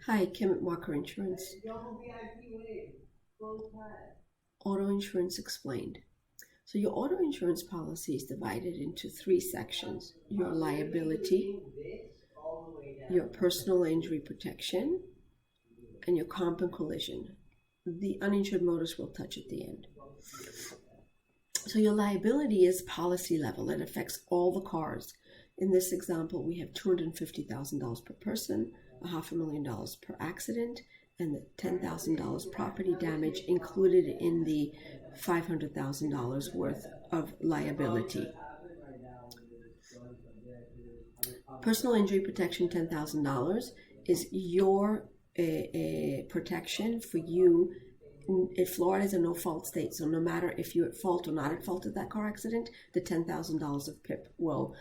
Hi, Kim at Walker Insurance. Auto Insurance Explained. So your auto insurance policy is divided into three sections: your liability, your personal injury protection, and your comp and collision. The uninsured motorist will touch at the end. So your liability is policy level. It affects all the cars. In this example, we have $250,000 per person, $500,000 per accident, and the $10,000 property damage included in the $500,000 worth of liability. Personal injury protection, $10,000, is your protection for you. Florida is a no-fault state, so no matter if you're at fault or not at fault of that car accident, the $10,000 of PIP will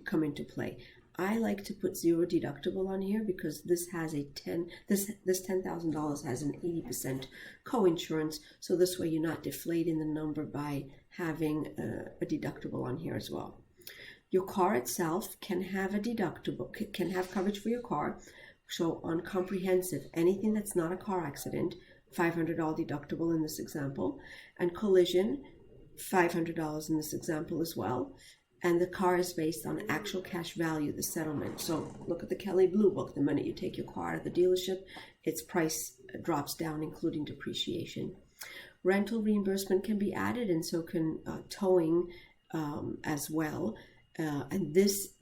come into play. I like to put zero deductible on here because this has this $10,000 has an 80% co-insurance, so this way you're not deflating the number by having a deductible on here as well. Your car itself can have a deductible, can have coverage for your car. So on comprehensive, anything that's not a car accident, $500 deductible in this example, and collision, $500 in this example as well. And the car is based on actual cash value, the settlement. So look at the Kelley Blue Book. The minute you take your car out of the dealership, its price drops down, including depreciation. Rental reimbursement can be added, and so can towing as well. And this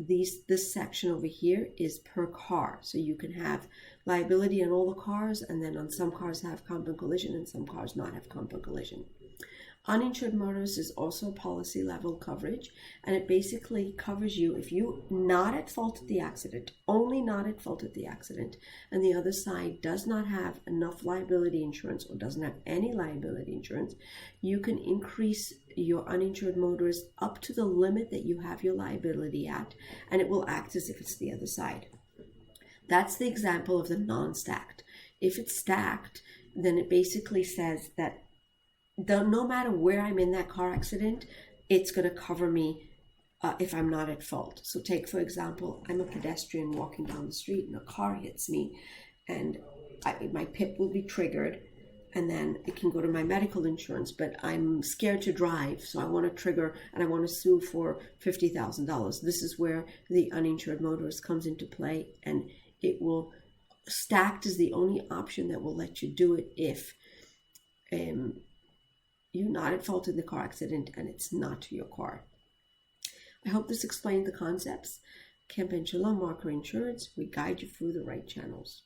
section over here is per car. So you can have liability on all the cars, and then on some cars have comp and collision, and some cars not have comp and collision. Uninsured motorist is also policy level coverage, and it basically covers you if you're not at fault at the accident, only not at fault at the accident, and the other side does not have enough liability insurance or doesn't have any liability insurance. You can increase your uninsured motorist up to the limit that you have your liability at, and it will act as if it's the other side. That's the example of the non-stacked. If it's stacked, then it basically says that no matter where I'm in that car accident, it's going to cover me if I'm not at fault. So take, for example, I'm a pedestrian walking down the street and a car hits me, and my PIP will be triggered, and then it can go to my medical insurance, but I'm scared to drive, so I want to trigger and I want to sue for $50,000. This is where the uninsured motorist comes into play, and it will, stacked is the only option that will let you do it if you're not at fault in the car accident and it's not your car. I hope this explained the concepts. Kemp and Shalom, Walker Insurance. We guide you through the right channels.